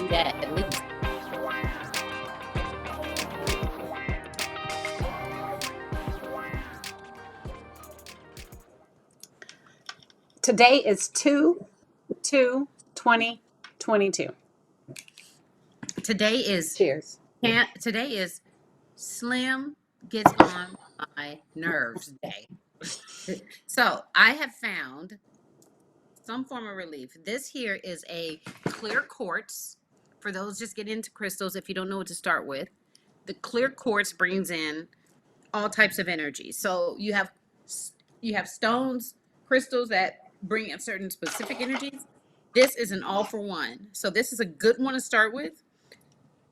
do that at least. Today is 2/2/2022. Today is Cheers. today is Slim gets on my nerves day. So I have found some form of relief. This here is a clear quartz. For those just getting into crystals, if you don't know what to start with, the clear quartz brings in all types of energy. So you have stones, crystals that bring in certain specific energies. This is an all for one. So this is a good one to start with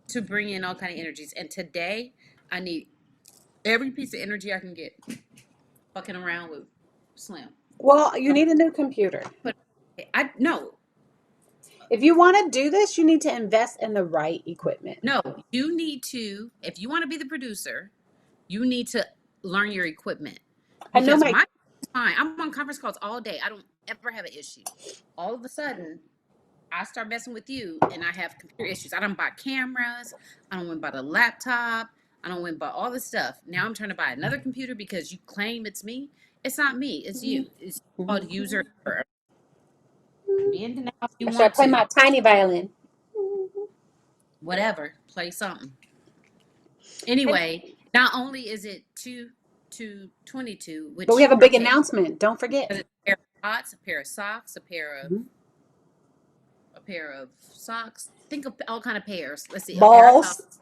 to bring in all kind of energies. And today I need every piece of energy I can get fucking around with Slim. Well, you need a new computer. But I no, If you want to do this, you need to invest in the right equipment. no, you need to, if you want to be the producer, you need to learn your equipment. I know Because my my time, I'm on conference calls all day. I don't ever have an issue. All of a sudden, I start messing with you and I have computer issues. I don't buy cameras. I don't want to buy the laptop. I don't want to buy all this stuff. Now I'm trying to buy another computer because you claim it's me. It's not me. It's you. It's called user error. Be in the house you Should I want play to. my tiny violin? Whatever. Play something. Anyway, not only is it 2/22, But we which have a for big occasion, announcement. Don't forget. it's a pair of pots, a pair of socks, Mhm. a pair of socks. Think of all kind of pairs. Let's see, a pair of Balls,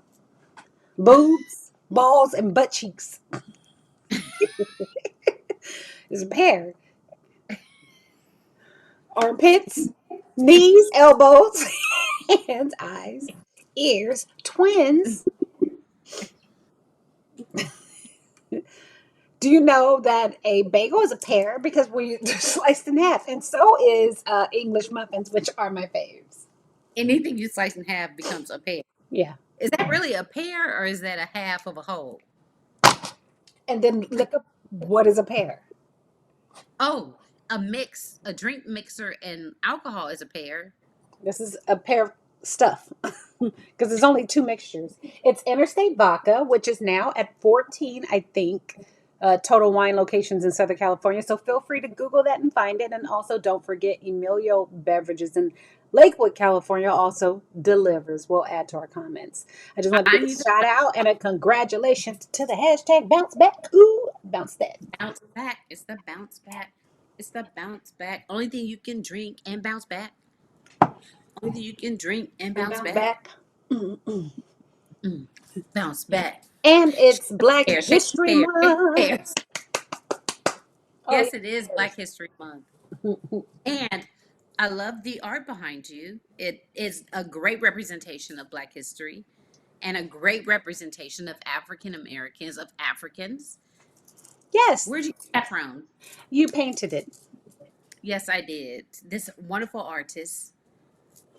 boobs, balls, and butt cheeks. There's a pair. Armpits, knees, elbows, hands, eyes, ears, twins. Do you know that a bagel is a pear because we sliced in half, and so is English muffins, which are my faves. anything you slice in half becomes a pear. Yeah, Is that really a pear or is that a half of a whole? and then look up what is a pear. Oh, a drink mixer and alcohol is a pear. This is a pear of stuff because there's only two mixtures. It's Interstate Vodka, which is now at 14, I think, total wine locations in Southern California. So feel free to Google that and find it. And also don't forget Emilio Beverages in Lakewood, California also delivers. We'll add to our comments. I just wanted to I give a need to shout out and a congratulations to the hashtag bounce back. Ooh, bounce that. bounce back. It's the bounce back. It's the bounce back. Only thing you can drink and bounce back. Only thing you can drink and And bounce bounce back. back. Mm-mm. Mm. Bounce back. And Shake it's your Black hair, shake History your hair, shake your Month. hair. Oh, Yes, it is Black History Month. yeah. And I love the art behind you. It is a great representation of Black history and a great representation of African Americans, of Africans. Yes, Where'd you get that from? you painted it. Yes, I did. This wonderful artist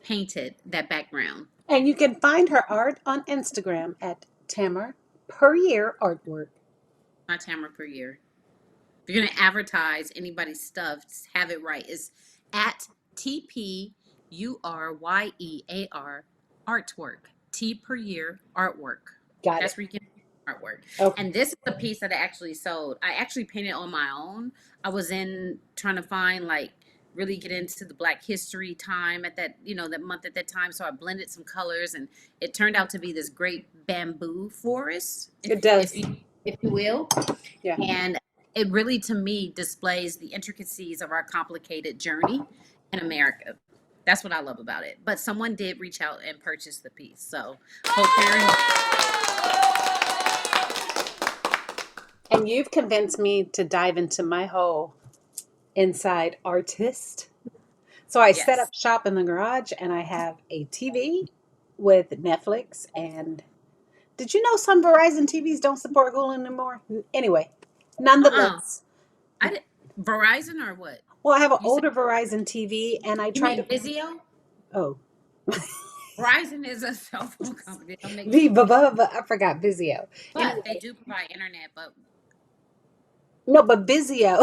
painted that background. And you can find her art on Instagram at Tamar Per Year Artwork. Not Tamara per year. If you're going to advertise anybody's stuff, just have it right. It's at TPURYEAR artwork. T per year artwork. Got it. That's where you can artwork. Okay. And this is a piece that I actually sold. I actually painted on my own. I was in trying to find like really get into the Black history time at that, that month at that time. So I blended some colors and it turned out to be this great bamboo forest, It does. if you will. Yeah. And it really, to me, displays the intricacies of our complicated journey in America. That's what I love about it. But someone did reach out and purchase the piece. So hope And you've convinced me to dive into my whole inside artist. So I set yes. up shop in the garage and I have a TV with Netflix. And did you know some Verizon TVs don't support Hulu anymore? Anyway, nonetheless. I did, Verizon or what? Well, I have an You said older Verizon TV and I you tried mean to. Vizio? Oh. Verizon is a cell phone company. Don't make I forgot Vizio. but they Anyway, do provide internet, but no, but Vizio.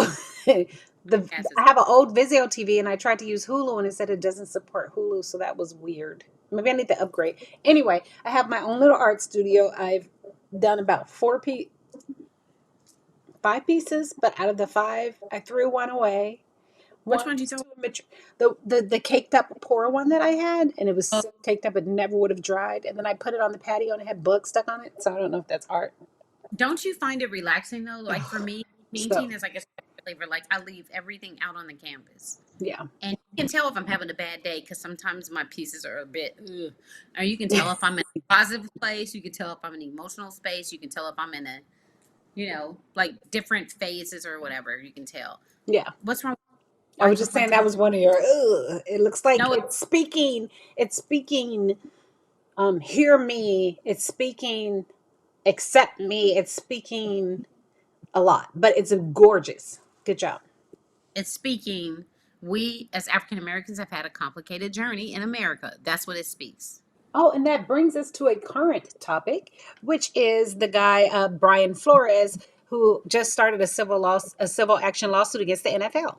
yes, I have an old Vizio TV and I tried to use Hulu and it said it doesn't support Hulu, so that was weird. Maybe I need to upgrade. Anyway, I have my own little art studio. I've done about 5 pieces, but out of the five, I threw one away. Which One one did you was throw? too immature. The caked up pour one that I had, and it was so caked up it never would have dried. And then I put it on the patio and it had bugs stuck on it. So I don't know if that's art. Don't you find it relaxing though? Like for me, So painting is like a stress reliever. Like I leave everything out on the canvas. yeah. And you can tell if I'm having a bad day because sometimes my pieces are a bit, ugh. Or you can tell if I'm in a positive place. You can tell if I'm in an emotional space. You can tell if I'm in a, like different phases or whatever. You can tell. Yeah. What's wrong? I Why was you just look like saying that that? was one of your. Ugh. It looks like No, it's speaking. Hear me. It's speaking. Accept me. It's speaking a lot, but it's a gorgeous. Good job. it's speaking. We as African Americans have had a complicated journey in America. That's what it speaks. Oh, and that brings us to a current topic, which is the guy Brian Flores, who just started a civil action lawsuit against the NFL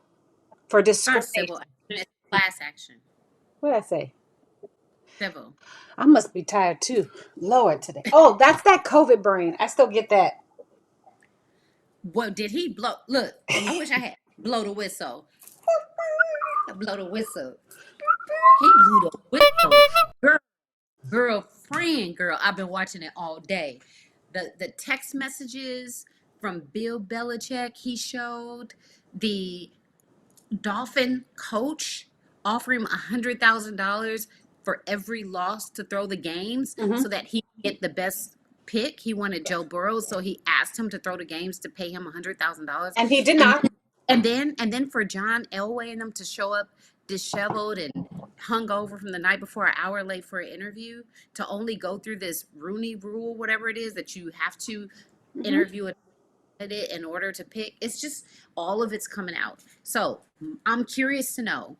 for It's not civil discrimination. action, it's class action. What did I say? Civil. I must be tired too. Lord, today. Oh, that's that COVID brain. I still get that. What did he blow? Look, I wish I had blow the whistle. Blow the whistle. He blew the whistle. Girl, girl. I've been watching it all day. The text messages from Bill Belichick he showed, the Dolphin coach offering him $100,000 for every loss to throw the games Hmm. so that he could get the best pick. He wanted Joe Burrow, so he asked him to throw the games to pay him $100,000. And he did And not. and then for John Elway and them to show up disheveled and hungover from the night before, an hour late for an interview, to only go through this Rooney Rule, whatever it is, that you have to Hmm. interview a it in order to pick. It's just all of it's coming out. So I'm curious to know,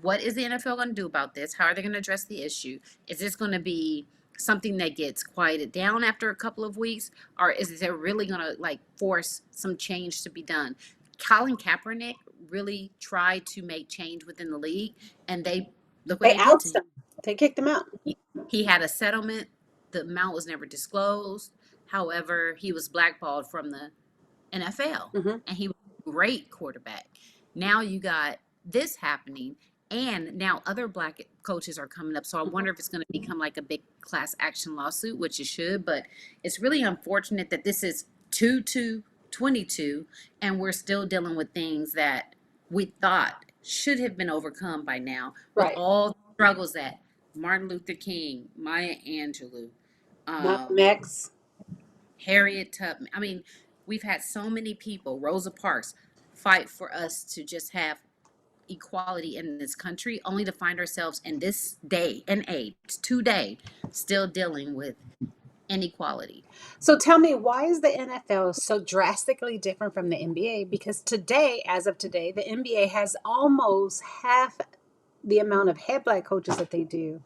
what is the NFL going to do about this? How are they going to address the issue? Is this going to be something that gets quieted down after a couple of weeks, or is it really going to like force some change to be done? Colin Kaepernick really tried to make change within the league, and they look what They they did to ousted him. him. They kicked him out. He had a settlement. The amount was never disclosed. However, he was blackballed from the NFL, Hmm. and he was a great quarterback. Now you got this happening, and now other black coaches are coming up. So I wonder if it's going to become like a big class action lawsuit, which it should. But it's really unfortunate that this is 2222, and we're still dealing with things that we thought should have been overcome by now, with Right. all the struggles that Martin Luther King, Maya Angelou, Malcolm um, X. Harriet Tubman. I mean, we've had so many people, Rosa Parks, fight for us to just have equality in this country, only to find ourselves in this day and age, today, still dealing with inequality. So tell me, why is the NFL so drastically different from the NBA? Because today, as of today, the NBA has almost half the amount of head black coaches that they do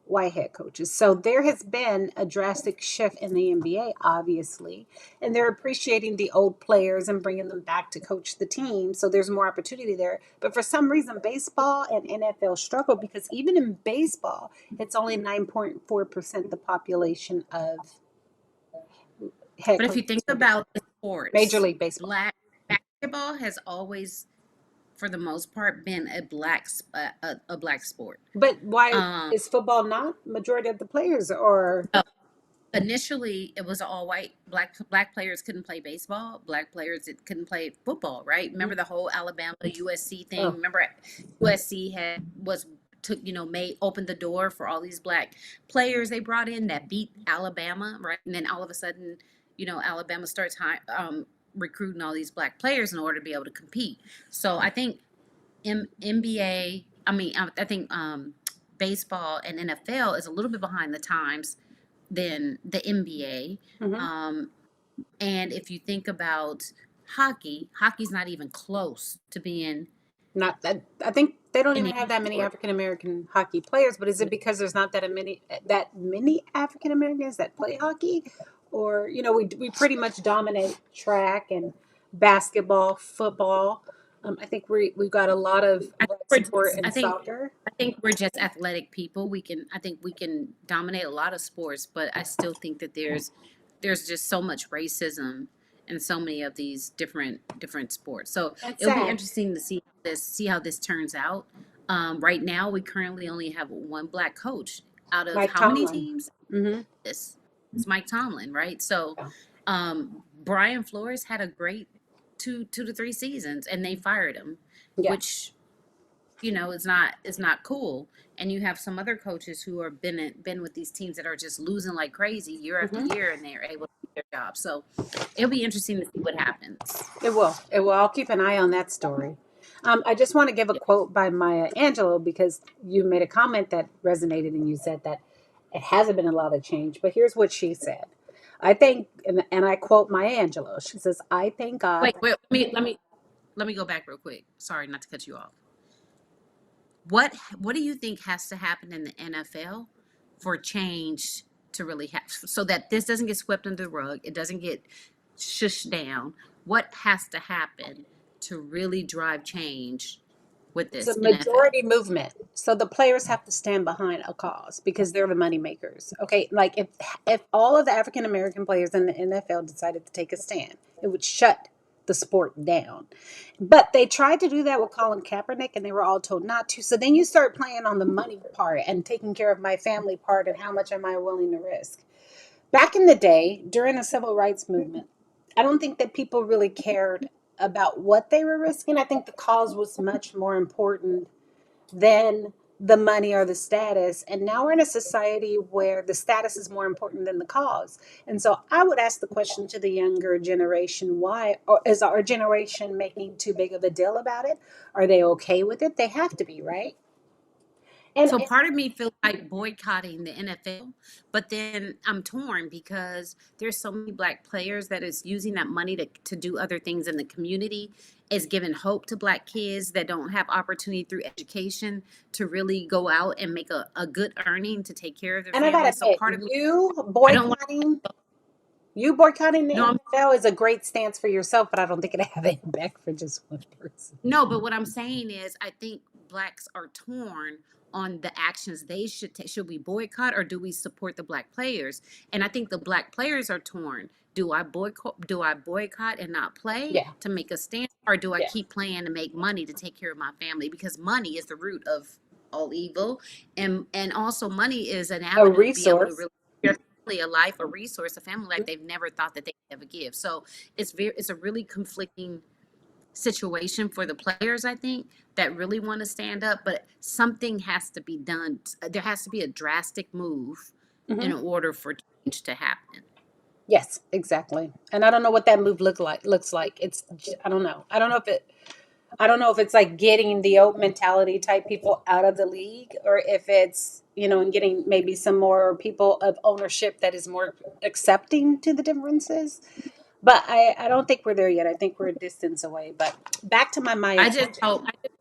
white head coaches. So there has been a drastic shift in the NBA, obviously, and they're appreciating the old players and bringing them back to coach the team. So there's more opportunity there. But for some reason, baseball and NFL struggle because even in baseball, it's only 9.4% the population of head But if you think coaches for about the Major sports, League Baseball. black basketball has always, for the most part, been a black sport. But why Um, is football not majority of the players or Initially it was all white. Black players couldn't play baseball, black players that couldn't play football, right? Remember the whole Alabama USC thing? oh, Remember USC had was took made opened the door for all these black players they brought in that beat Alabama, right? And then all of a sudden, Alabama starts recruiting all these black players in order to be able to compete. So I think NBA, I think baseball and NFL is a little bit behind the times than the NBA. mhm. And if you think about hockey's not even close to being Not that I think they don't an even elite have that many sport. African American hockey players, but is it because there's not that many African Americans that play hockey? Or, we pretty much dominate track and basketball, football. I think we've got a lot of I, black we're support just, in soccer. I think we're just athletic people. I think we can dominate a lot of sports, but I still think that there's just so much racism in so many of these different sports. So That's it'll be sad. interesting to see how this turns out. Right now, we currently only have one black coach out of Mike how many Tomlin. teams? Mm-hmm. This it's Mike Tomlin, right? So Yeah. Brian Flores had a great two to three seasons, and they fired him, Yeah. which it's not cool. And you have some other coaches who are been with these teams that are just losing like crazy year after Mm-hmm. year, and they're able to do their job. So it'll be interesting to see what happens. It will. It will. I'll keep an eye on that story. I just want to give a Yeah. quote by Maya Angelou because you made a comment that resonated and you said that it hasn't been a lot of change. But here's what she said. I think, and I quote Maya Angelou. She says, "I thank God." Wait, let me go back real quick. Sorry, not to cut you off. What do you think has to happen in the NFL for change to really happen, so that this doesn't get swept under the rug, it doesn't get shushed down? What has to happen to really drive change with It's a this NFL? majority movement. So the players have to stand behind a cause because they're the money makers. Okay, like if all of the African American players in the NFL decided to take a stand, it would shut the sport down. But they tried to do that with Colin Kaepernick and they were all told not to. So then you start playing on the money part and taking care of my family part and how much am I willing to risk. Back in the day, during the civil rights movement, I don't think that people really cared about what they were risking. I think the cause was much more important than the money or the status. And now we're in a society where the status is more important than the cause. And so I would ask the question to the younger generation, why, or is our generation making too big of a deal about it? Are they okay with it? They have to be, right? So And part of me feels like boycotting the NFL, but then I'm torn because there's so many black players that is using that money to do other things in the community. Is giving hope to black kids that don't have opportunity through education to really go out and make a good earning to take care of their and I gotta families. So admit, part of me, I don't want. you boycotting the No, NFL is a great stance for yourself, but I don't think it have impact for just one person. no, but what I'm saying is, I think blacks are torn on the actions they should take. Should we boycott or do we support the black players? And I think the black players are torn. Do I boycott? Do I boycott and not play Yeah, to make a stand, or do I yeah. keep playing to make money to take care of my family? Because money is the root of all evil, and also money is an A avenue to be able to resource. really give a life, a resource, a family like they've never thought that they could ever give. So it's a really conflicting situation for the players, I think, that really want to stand up, but something has to be done. There has to be a drastic move Hmm. in order for change to happen. Yes, exactly. And I don't know what that move looks like. I don't know. I don't know if it's like getting the old mentality type people out of the league or if it's, and getting maybe some more people of ownership that is more accepting to the differences. But I don't think we're there yet. I think we're a distance away. But back to my Maya question. I just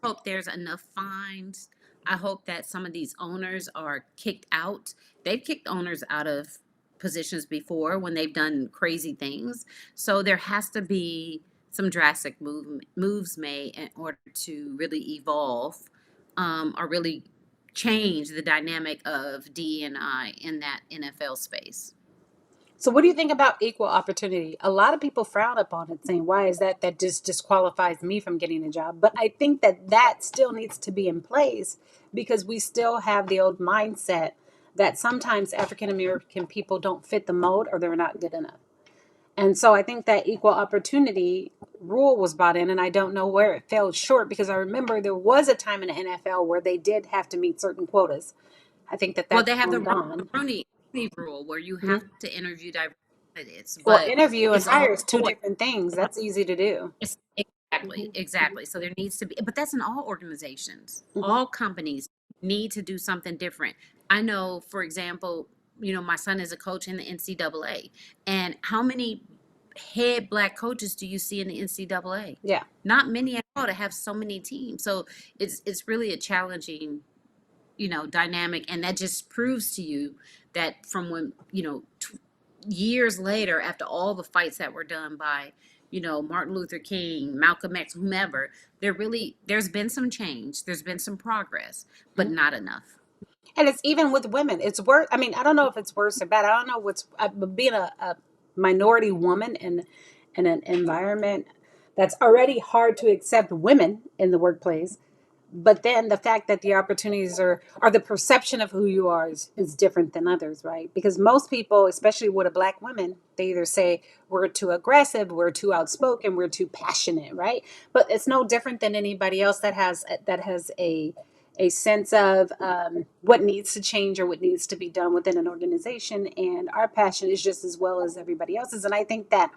hope there's enough fines. I hope that some of these owners are kicked out. They've kicked owners out of positions before when they've done crazy things. So there has to be some drastic moves made in order to really evolve, or really change the dynamic of D&I in that NFL space. So, what do you think about equal opportunity? A lot of people frown upon it, saying, "Why is that? That just disqualifies me from getting a job." But I think that that still needs to be in place because we still have the old mindset that sometimes African American people don't fit the mold or they're not good enough. And so I think that equal opportunity rule was brought in, and I don't know where it fell short because I remember there was a time in the NFL where they did have to meet certain quotas. I think that Well, that's they have long gone. Rooney rule where you have Mhm. to interview diverse candidates, Well, but interview and it's all hire is two different things. That's easy to do. exactly, Hmm. exactly. So there needs to be, but that's in all organizations. Hmm. All companies need to do something different. I know, for example, my son is a coach in the NCAA, and how many head black coaches do you see in the NCAA? Yeah. Not many at all to have so many teams. So it's really a challenging, dynamic, and that just proves to you that from when, years later, after all the fights that were done by Martin Luther King, Malcolm X, whomever, there's been some change, there's been some progress, but not enough. And it's even with women. It's worse. I mean, I don't know if it's worse or bad. I don't know but being a minority woman in an environment that's already hard to accept women in the workplace. But then the fact that the opportunities are the perception of who you are is different than others, right? Because most people, especially with a black woman, they either say we're too aggressive, we're too outspoken, we're too passionate, right? But it's no different than anybody else that has a sense of what needs to change or what needs to be done within an organization. And our passion is just as well as everybody else's. And I think that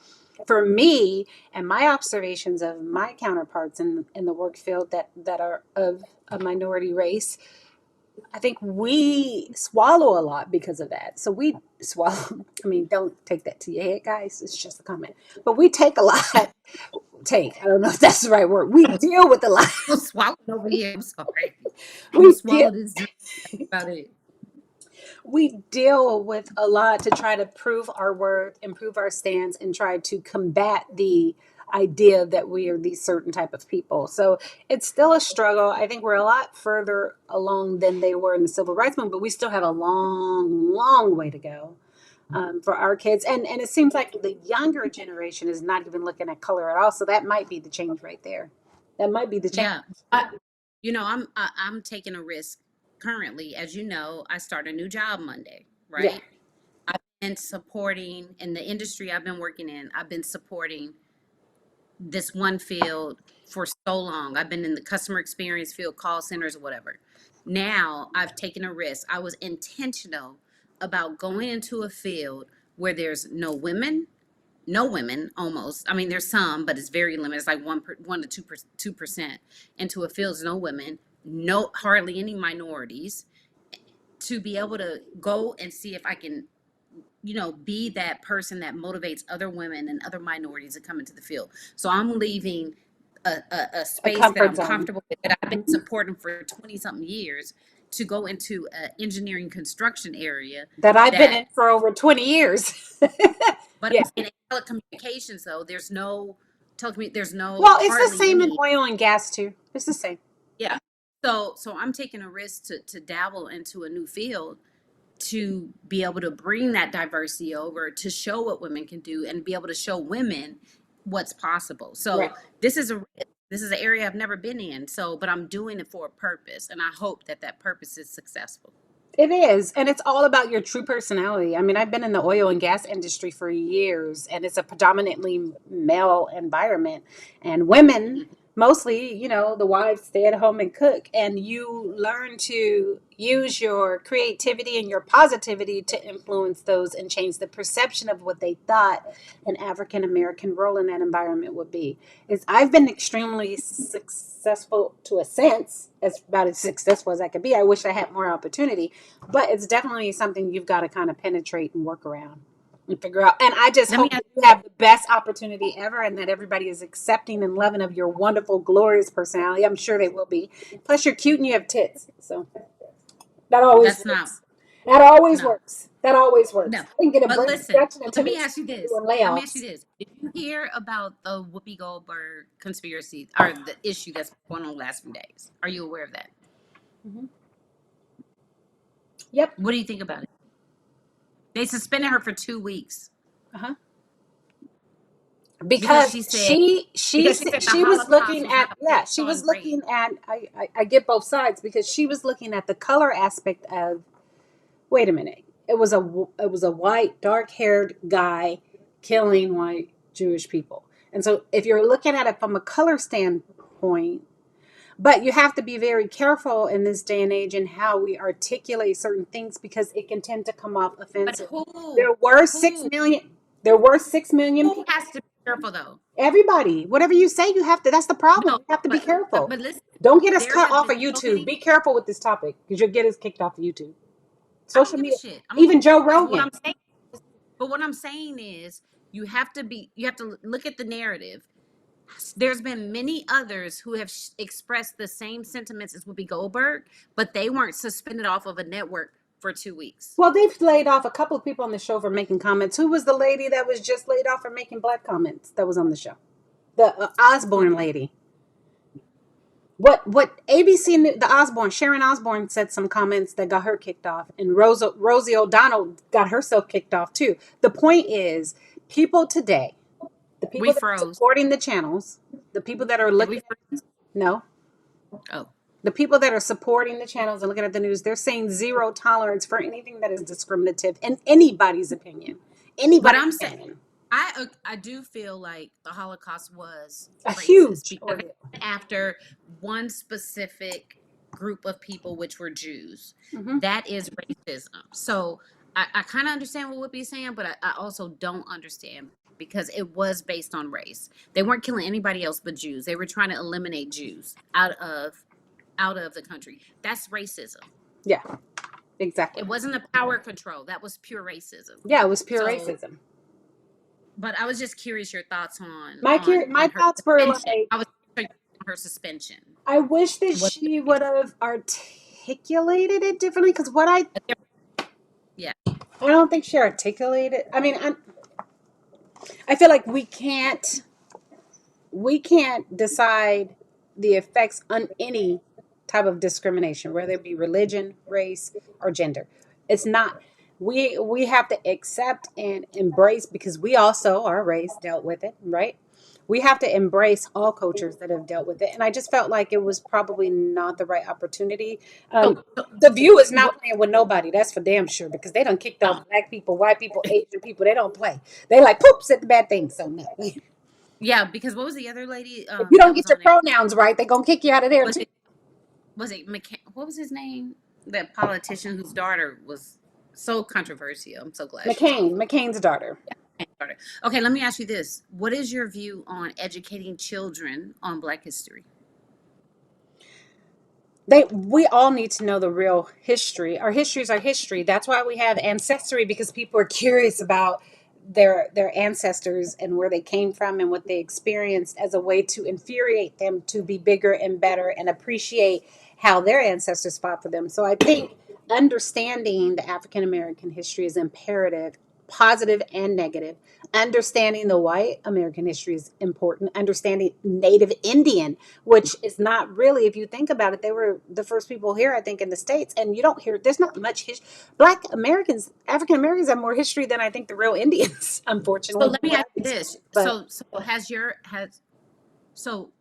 for me and my observations of my counterparts in the work field that are of a minority race, I think we swallow a lot because of that. So we swallow, I mean, don't take that to your head, guys. It's just a comment. But we take a lot. I don't know if that's the right word. We deal with a lot. I'm swallowing over here. I'm sorry. I'm gonna We deal swallow this drink. That's about it. we deal with a lot to try to prove our worth, improve our stance, and try to combat the idea that we are these certain type of people. So it's still a struggle. I think we're a lot further along than they were in the civil rights movement, but we still have a long, long way to go for our kids. And it seems like the younger generation is not even looking at color at all. So that might be the change right there. That might be the change. Yeah. I'm taking a risk currently. As you know, I start a new job Monday, Yeah. right? I've been supporting in the industry I've been working in. I've been supporting this one field for so long. I've been in the customer experience field, call centers, or whatever. Now I've taken a risk. I was intentional about going into a field where there's no women almost. I mean, there's some, but it's very limited. It's like 1 to 2%. Into a field, there's no women, no hardly any minorities. To be able to go and see if I can be that person that motivates other women and other minorities to come into the field. So I'm leaving a A space that comfort I'm zone. comfortable with, that I've been supporting for 20 something years, to go into an engineering construction area That I've been that, in for over 20 years. but Yeah. in telecommunications though, there's no Well, it's the hardly same in any. oil and gas too. It's the same. Yeah. So I'm taking a risk to dabble into a new field, to be able to bring that diversity over, to show what women can do and be able to show women what's possible. Right. So this is an area I've never been in. So, but I'm doing it for a purpose, and I hope that that purpose is successful. It is. And it's all about your true personality. I mean, I've been in the oil and gas industry for years, and it's a predominantly male environment. And women, Mhm. mostly, the wives stay at home and cook. And you learn to use your creativity and your positivity to influence those and change the perception of what they thought an African American role in that environment would be. I've been extremely successful to a sense, as about as successful as I could be. I wish I had more opportunity, but it's definitely something you've got to kind of penetrate and work around and figure out. And I just Let me hope ask that you have the best opportunity ever and that everybody is accepting and loving of your wonderful, glorious personality. I'm sure they will be. Plus, you're cute and you have tits. So that always that's not works. That always no works. That always no. works. I can get a But brain listen, reduction let until they me ask you start this. doing Let me ask you layoffs. this. Did you hear about the Whoopi Goldberg conspiracy, or the issue that's going on the last few days? Are you aware of that? Mhm. Yep. What do you think about it? They suspended her for 2 weeks Uh-huh. because Because she said the she was Holocaust looking was at, not yeah, based she was on race. looking at, I get both sides because she was looking at the color aspect of, wait a minute, it was a white dark haired guy killing white Jewish people. And so if you're looking at it from a color standpoint, but you have to be very careful in this day and age in how we articulate certain things because it can tend to come off But offensive. who There were six who million there were 6 million who people. has to be careful though? Everybody, whatever you say, you have to. That's the problem. No, You have to be careful. but listen, Don't get us there cut have off been of so YouTube. many. Be careful with this topic because you'll get us kicked off of YouTube. I don't Social give a media, shit. I'm even Joe because what Rogan. I'm saying. But what I'm saying is, you have to look at the narrative. There's been many others who have expressed the same sentiments as Whoopi Goldberg, but they weren't suspended off of a network for 2 weeks. Well, they've laid off a couple of people on the show for making comments. Who was the lady that was just laid off for making black comments that was on the show? The Osborne lady. What ABC the Osborne Sharon Osborne said some comments that got her kicked off, and Rosie O'Donnell got herself kicked off too. The point is, people today, the We people that are froze. supporting the channels, the people that are Did we looking freeze? no, Oh. the people that are supporting the channels and looking at the news, they're saying zero tolerance for anything that is discriminative in anybody's opinion. But Anybody's I'm saying, opinion. I do feel like the Holocaust was A racist huge because ordeal. after one specific group of people, which were Jews, Hmm. that is racism. So I kind of understand what Whoopi's saying, but I also don't understand because it was based on race. They weren't killing anybody else but Jews. They were trying to eliminate Jews out of the country. That's racism. Yeah, exactly. It wasn't a power control. That was pure racism. Yeah, it was pure So, racism. but I was just curious your thoughts on My her thoughts were suspension. like, I was curious on her suspension. I wish that What? she would have articulated it differently. Because what Yeah. I don't think she articulated. I mean, I feel like we can't decide the effects on any type of discrimination, whether it be religion, race, or gender. It's not. We have to accept and embrace because we also, our race, dealt with it, right? We have to embrace all cultures that have dealt with it, and I just felt like it was probably not the right opportunity. So, The View is not what? playing with nobody. That's for damn sure because they done kicked off No. black people, white people, Asian people. They don't play. They like poop said the bad thing. So no. Yeah, because what was the other lady If you don't that was get your on there? pronouns right, they're gonna kick you out of there Was too. it what was his name? That politician whose daughter was so controversial. I'm so glad she's off. McCain's daughter. Yeah, daughter. Okay, let me ask you this: what is your view on educating children on Black history? We all need to know the real history. Our history is our history. That's why we have ancestry because people are curious about their ancestors and where they came from and what they experienced as a way to infuriate them to be bigger and better and appreciate how their ancestors fought for them. So I think understanding the African American history is imperative, positive and negative. Understanding the white American history is important. Understanding Native Indian, which is not really, if you think about it, they were the first people here, I think, in the States. And you don't hear, there's not much history. Black Americans, African Americans have more history than I think the real Indians, So unfortunately. let me What ask I've you this: experienced. But so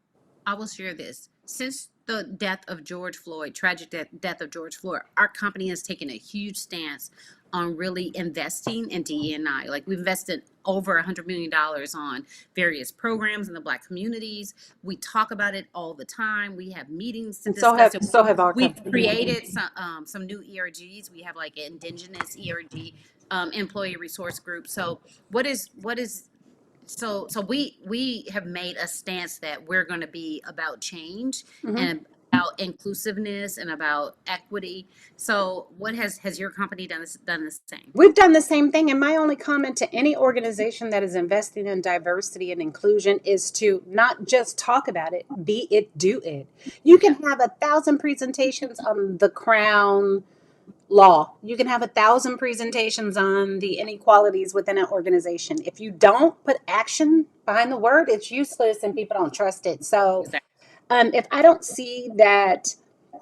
I will share this. Since the death of George Floyd, tragic death of George Floyd, our company has taken a huge stance on really investing in DEI. Like we've invested over $100 million on various programs in the Black communities. We talk about it all the time. We have meetings to and discuss it. so have our We've company. created some new ERGs. We have like an Indigenous ERG, employee resource group. So what is so we have made a stance that we're going to be about change Mhm. and about inclusiveness and about equity. So what has your company done the same? We've done the same thing. And my only comment to any organization that is investing in diversity and inclusion is to not just talk about it, be it, do it. You can Yeah. have 1,000 presentations on the Crown law. You can have 1,000 presentations on the inequalities within an organization. If you don't put action behind the word, it's useless and people don't trust it. So Exactly. if I don't see that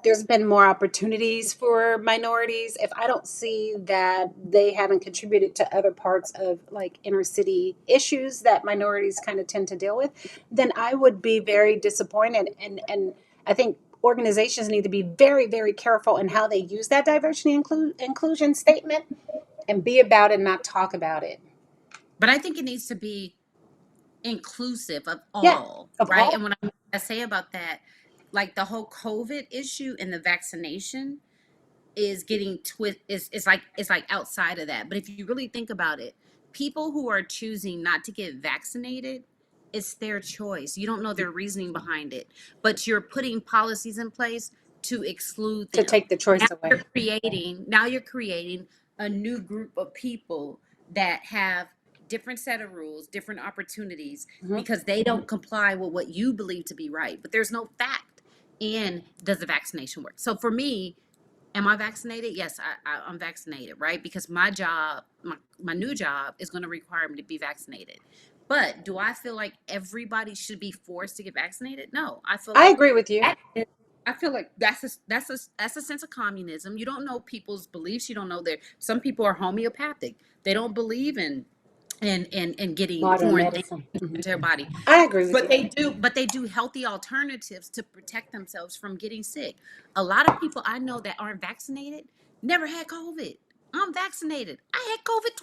there's been more opportunities for minorities, if I don't see that they haven't contributed to other parts of like inner city issues that minorities kind of tend to deal with, then I would be very disappointed. And I think organizations need to be very, very careful in how they use that diversity inclusion statement and be about it, not talk about it. But I think it needs to be inclusive of Yeah, all, of right? all. And when I say about that, like the whole COVID issue and the vaccination is getting it's like outside of that. But if you really think about it, people who are choosing not to get vaccinated, it's their choice. You don't know their reasoning behind it, but you're putting policies in place to exclude To them. take the choice away. Now you're creating a new group of people that have different set of rules, different opportunities Mhm. because they don't comply with what you believe to be right. But there's no fact in does the vaccination work. So for me, Am I vaccinated? Yes, I'm vaccinated, right? Because my job, my new job is going to require me to be vaccinated. But do I feel like everybody should be forced to get vaccinated? No, I feel I like agree with you. that I feel like that's a sense of communism. You don't know people's beliefs. You don't know their. Some people are homeopathic. They don't believe in getting Modern foreign things medicine. Hmm. into their body. I agree with you. But they do healthy alternatives to protect themselves from getting sick. A lot of people I know that aren't vaccinated never had COVID. I'm vaccinated. I had COVID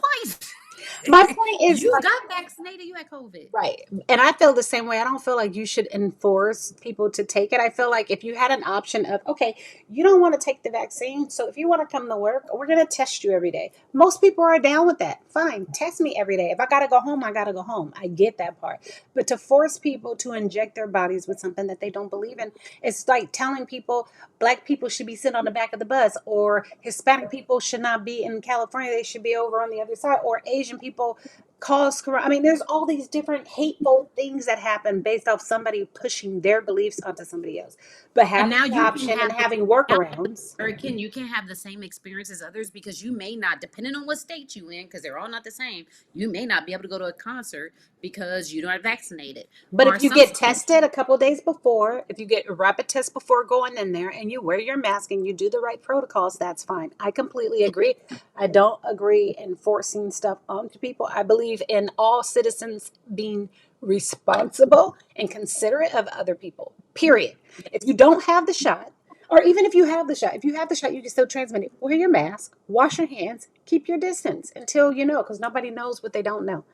My twice. point is You like, got vaccinated, you had COVID. right. And I feel the same way. I don't feel like you should enforce people to take it. I feel like if you had an option of, okay, you don't want to take the vaccine. So if you want to come to work, we're going to test you every day. Most people are down with that. Fine. Test me every day. If I got to go home, I got to go home. I get that part. But to force people to inject their bodies with something that they don't believe in, it's like telling people black people should be sitting on the back of the bus, or Hispanic people should not be in California. They should be over on the other side, or Asian people cause corona. I mean, there's all these different hateful things that happen based off somebody pushing their beliefs onto somebody else. But And having now the you can option have and the having now, workarounds. American, you can have the same experience as others because you may not, depending on what state you in, because they're all not the same. You may not be able to go to a concert because you're not vaccinated. But Or if you some get states, tested a couple days before, if you get a rapid test before going in there and you wear your mask and you do the right protocols, that's fine. I completely agree. I don't agree in forcing stuff onto people. I believe in all citizens being responsible and considerate of other people. Period. If you don't have the shot, or even if you have the shot, if you have the shot, you can still transmit it. Wear your mask, wash your hands, keep your distance until you know, because nobody knows what they don't know.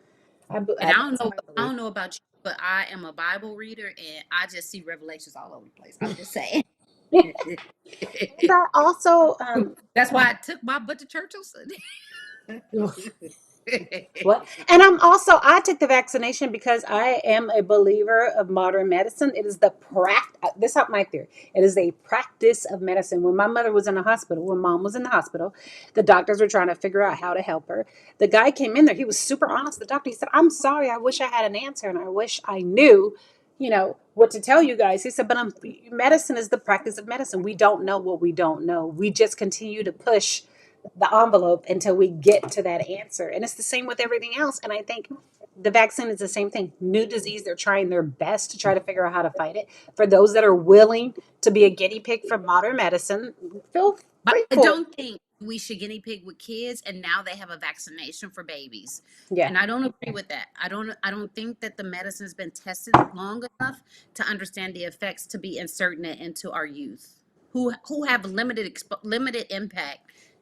and That's my I belief. don't know about you, but I am a Bible reader and I just see revelations all over the place. I'm just saying. And I also That's why I took my butt to church on Sunday. what? And I'm also I took the vaccination because I am a believer of modern medicine. It is the this is my theory. It is a practice of medicine. When my mother was in the hospital, when mom was in the hospital, the doctors were trying to figure out how to help her. The guy came in there. He was super honest. The doctor, he said, "I'm sorry. I wish I had an answer, and I wish I knew, what to tell you guys." He said, "But medicine is the practice of medicine. We don't know what we don't know. We just continue to push the envelope until we get to that answer." And it's the same with everything else. And I think the vaccine is the same thing. New disease, they're trying their best to try to figure out how to fight it. For those that are willing to be a guinea pig for modern medicine, feel But free I for it. don't think we should guinea pig with kids, and now they have a vaccination for babies. Yeah. And I don't agree with that. I don't think that the medicine has been tested long enough to understand the effects to be inserting it into our youth who have limited impact.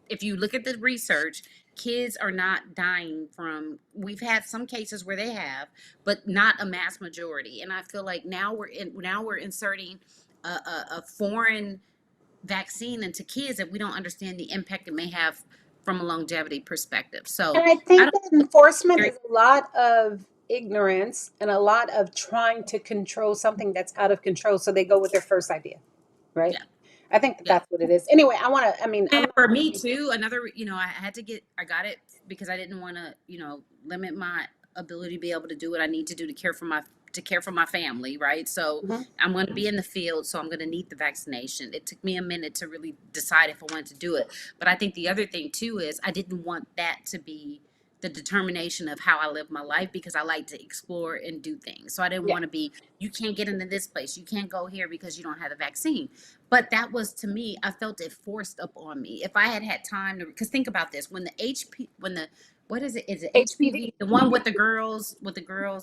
If you look at the research, kids are not dying from, we've had some cases where they have, but not a mass majority. And I feel like now we're inserting a foreign vaccine into kids that we don't understand the impact it may have from a longevity perspective. And So I I think don't that enforcement very is a lot of ignorance and a lot of trying to control something that's out of control. So they go with their first idea, right? yeah, I think that yeah. that's what it is. Anyway, I mean, I'm And not for me really, too, another, I got it because I didn't want to, limit my ability to be able to do what I need to do to care for my family, right? So mhm. I'm going to be in the field, so I'm going to need the vaccination. It took me a minute to really decide if I wanted to do it. But I think the other thing too is I didn't want that to be the determination of how I live my life because I like to explore and do things. So I didn't Yeah. want to be, you can't get into this place, you can't go here because you don't have the vaccine. But that was, to me, I felt it forced up on me. If I had had time to, because think about this, when the what is it? Is it HPV. HPV? The one with the girls,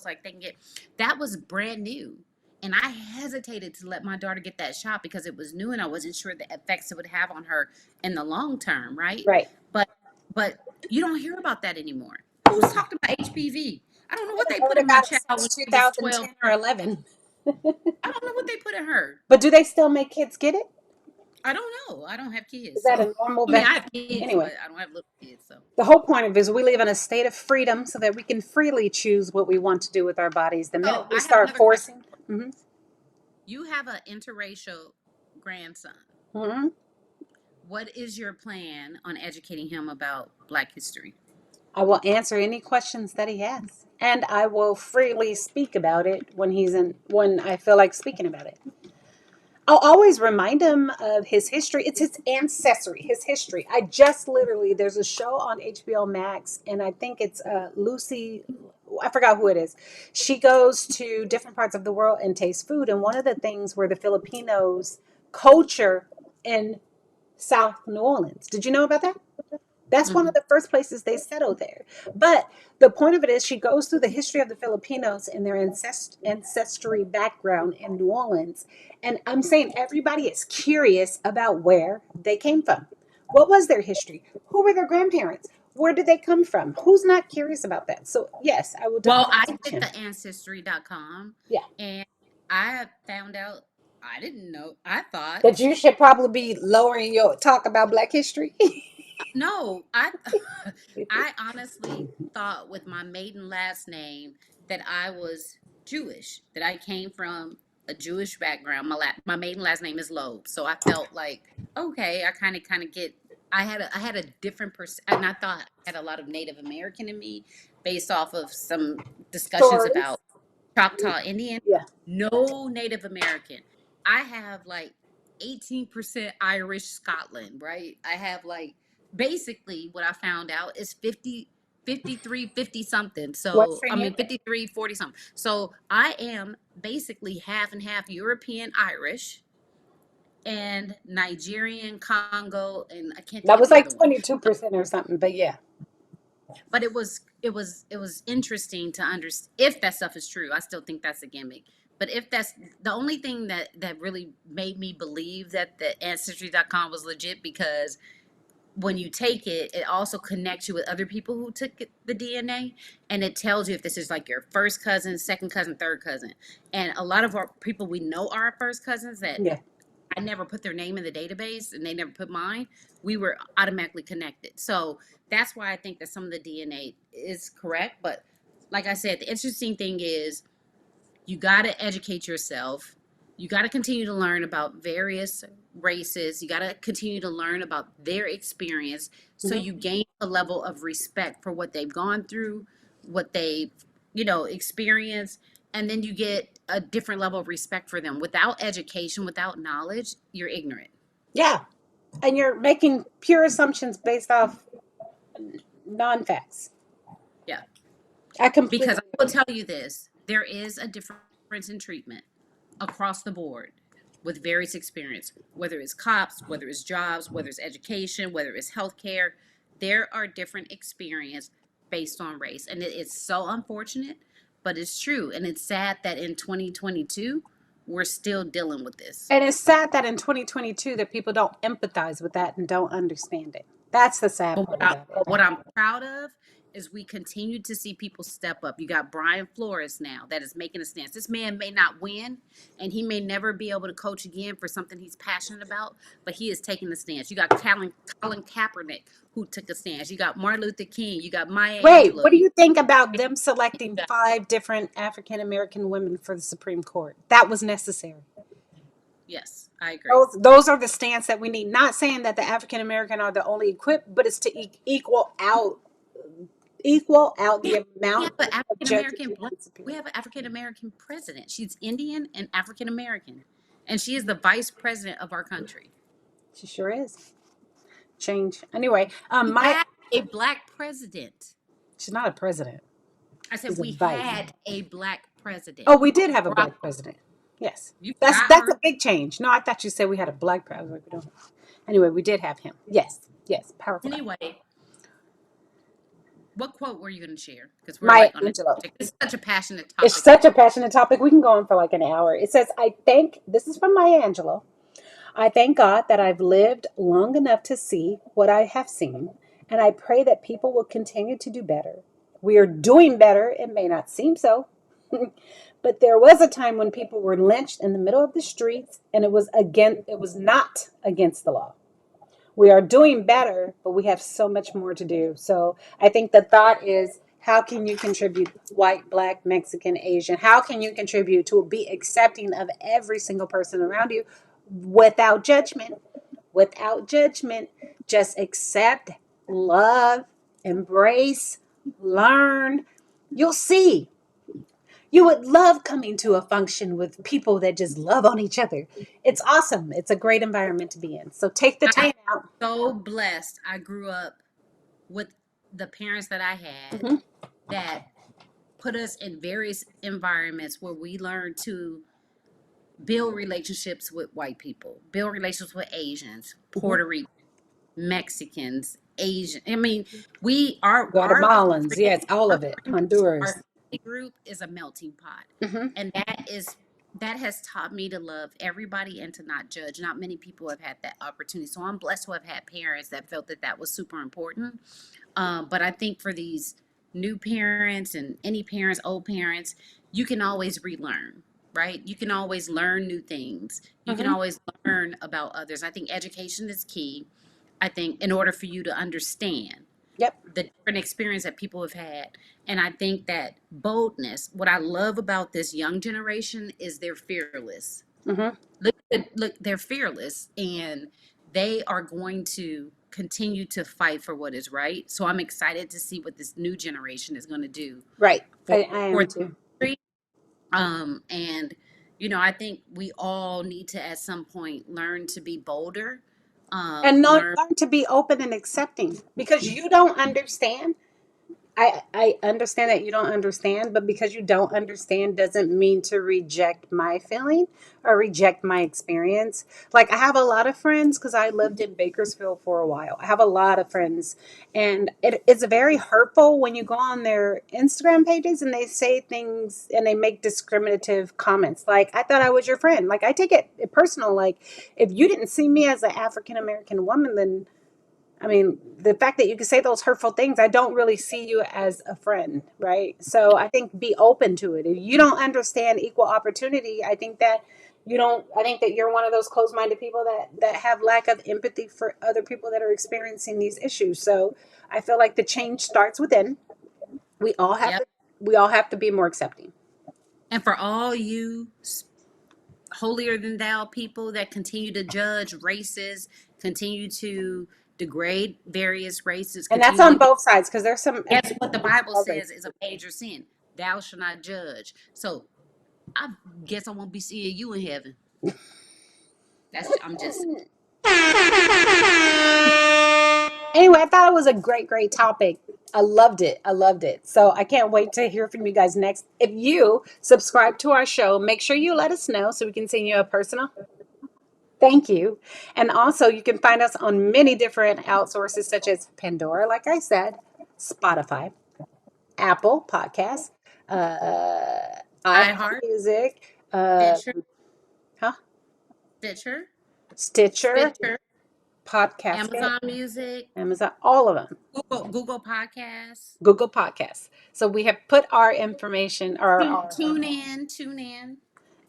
like they can get, that was brand new. And I hesitated to let my daughter get that shot because it was new and I wasn't sure the effects it would have on her in the long term, right? Right. But but you don't hear about that anymore. Who's Mm-mm. talking about HPV? I don't know I what haven't they put heard in my about it child when since she was 12. 2010 or 11. I don't know what they put in her. But do they still make kids get it? I don't know. I don't have Is kids, that so a normal I mean, I have vaccine? kids, Anyway, but I don't have little kids. So the whole point of it is we live in a state of freedom so that we can freely choose what we want to do with our bodies. The minute oh, we I have start another question. forcing, mhm, You have an interracial grandson. mhm, What is your plan on educating him about Black history? I will answer any questions that he has. And I will freely speak about it when I feel like speaking about it. I'll always remind him of his history. It's his ancestry, his history. I just literally, there's a show on HBO Max, and I think it's Lucy, I forgot who it is. She goes to different parts of the world and tastes food. And one of the things were the Filipinos' culture in South New Orleans. Did you know about that? That's one of Hmm. the first places they settled there. But the point of it is, she goes through the history of the Filipinos and their ancestry background in New Orleans. And I'm saying everybody is curious about where they came from. What was their history? Who were their grandparents? Where did they come from? Who's not curious about that? So, yes, I will Well, definitely I teach did him. the Ancestry.com, Yeah. and I found out I didn't know. I That thought you should probably be lowering your talk about Black history. no, I I honestly thought with my maiden last name that I was Jewish, that I came from a Jewish background. My maiden last name is Loeb, so I felt like okay, I kind of get. I had a different and I thought I had a lot of Native American in me, based off of some discussions Stories. about Choctaw Indian. Yeah. No Native American. I have like 18% Irish Scotland, right? I have like basically what I found out is 50, 53, 50 something. West So, I Virginia. mean, 53, 40 something. So I am basically half and half European Irish and Nigerian, Congo, and I can't think That of was the like other one. 22% or something, but yeah. But it was interesting to understand if that stuff is true. I still think that's a gimmick. But if that's the only thing that really made me believe that the ancestry.com was legit, because when you take it, it also connects you with other people who took the DNA, and it tells you if this is like your first cousin, second cousin, third cousin. And a lot of our people we know are our first cousins that Yeah. I never put their name in the database and they never put mine. We were automatically connected. So that's why I think that some of the DNA is correct. But like I said, the interesting thing is you got to educate yourself. You got to continue to learn about various races. You got to continue to learn about their experience so Mhm. you gain a level of respect for what they've gone through, what they've, experienced, and then you get a different level of respect for them. Without education, without knowledge, you're ignorant. Yeah. And you're making pure assumptions based off non facts. Yeah. I Because completely I will agree. tell you this, there is a difference in treatment across the board with various experience, whether it's cops, whether it's jobs, whether it's education, whether it's healthcare. There are different experience based on race. And it's so unfortunate, but it's true. And it's sad that in 2022, we're still dealing with this. And it's sad that in 2022 that people don't empathize with that and don't understand it. That's the sad But part about it. what I'm proud of is we continue to see people step up. You got Brian Flores now that is making a stance. This man may not win, and he may never be able to coach again for something he's passionate about, but he is taking the stance. You got Colin Kaepernick who took a stance. You got Martin Luther King. You got Maya Wait, Angelou. what do you think about them selecting 5 different African American women for the Supreme Court? That was necessary. Yes, I agree. Those are the stance that we need. Not saying that the African American are the only equipped, but it's to equal out We have, the we have amount an of African judges American we have black. in We Superior. have an African American president. She's Indian and African American, and she is the vice president of our country. She sure is. Change. Anyway, We my had a black president. she's not a president. I said She's a we vice. had a black president. Oh, we did have a Barack, black president. Yes, you that's forgot that's a her. big change. No, I thought you said we had a black president. I was like, we don't. Anyway, we did have him. Yes, yes, powerful guy. Anyway, what quote were you going to share? Because we're Maya like on a Angelou. tangent. This is such a passionate It's topic. such a passionate topic. We can go on for like an hour. It says, I thank, this is from Maya Angelou. I thank God that I've lived long enough to see what I have seen, and I pray that people will continue to do better. We are doing better. It may not seem so, but there was a time when people were lynched in the middle of the streets, and it was not against the law. We are doing better, but we have so much more to do. So I think the thought is, how can you contribute, white, black, Mexican, Asian? How can you contribute to be accepting of every single person around you without judgment? Without judgment, just accept, love, embrace, learn. You'll see. You would love coming to a function with people that just love on each other. It's awesome. It's a great environment to be in. So take the I'm time out. so blessed. I grew up with the parents that I had Hmm. that put us in various environments where we learned to build relationships with white people, build relationships with Asians, Hmm. Puerto Ricans, Mexicans, Asian. I mean, we our Guatemalans, friend, yes, all our of it. friend group, our Honduras. family group is a melting pot, Hmm. and that has taught me to love everybody and to not judge. Not many people have had that opportunity, so I'm blessed to have had parents that felt that that was super important. But I think for these new parents and any parents, old parents, you can always relearn, right? You can always learn new things. You can Hmm. always learn about others. I think education is key. I think in order for you to understand Yep. the different experience that people have had. And I think that boldness, what I love about this young generation is they're fearless. Hmm. Look, they're fearless and they are going to continue to fight for what is right. So I'm excited to see what this new generation is going to do Right. for I for am the too. country. And I think we all need to at some point learn to be bolder. And Learn. learn to be open and accepting because you don't understand. I understand that you don't understand, but because you don't understand doesn't mean to reject my feeling or reject my experience. Like I have a lot of friends because I lived in Bakersfield for a while. I have a lot of friends, and it's very hurtful when you go on their Instagram pages and they say things and they make discriminative comments. Like I thought I was your friend. Like I take it personal. Like if you didn't see me as an African American woman, then I mean, the fact that you can say those hurtful things, I don't really see you as a friend, right? So I think be open to it. If you don't understand equal opportunity, I think that you don't. I think that you're one of those closed-minded people that have lack of empathy for other people that are experiencing these issues. So I feel like the change starts within. We all have Yep. to. We all have to be more accepting. And for all you holier than thou people that continue to judge races, continue to degrade various races, And that's continue on to both sides because there's some guess people what the who hate Bible all says races. is a major sin. Thou shalt not judge. So I guess I won't be seeing you in heaven. I'm just Anyway, I thought it was a great topic. I loved it. I loved it. So I can't wait to hear from you guys next. If you subscribe to our show, make sure you let us know so we can send you a personal thank you. And also, you can find us on many different outsources such as Pandora, like I said, Spotify, Apple Podcasts, iHeart iHeart, Music, Stitcher, huh? Stitcher, Stitcher, Stitcher, Podcast, Amazon Music, Amazon, all of them. Google Podcasts. Google Podcasts. So we have put our information or Tune in.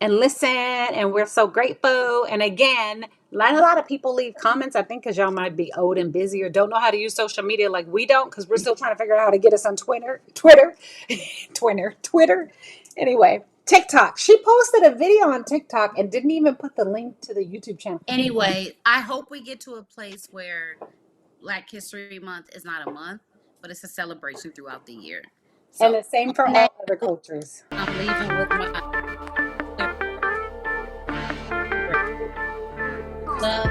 and listen, and we're so grateful. And again, not a lot of people leave comments. I think because y'all might be old and busy or don't know how to use social media like we don't, because we're still trying to figure out how to get us on Twitter. Anyway, TikTok. She posted a video on TikTok and didn't even put the link to the YouTube channel. Anyway, I hope we get to a place where Black History Month is not a month, but it's a celebration throughout the year. And So the same for on all that, other cultures. I'm leaving with my love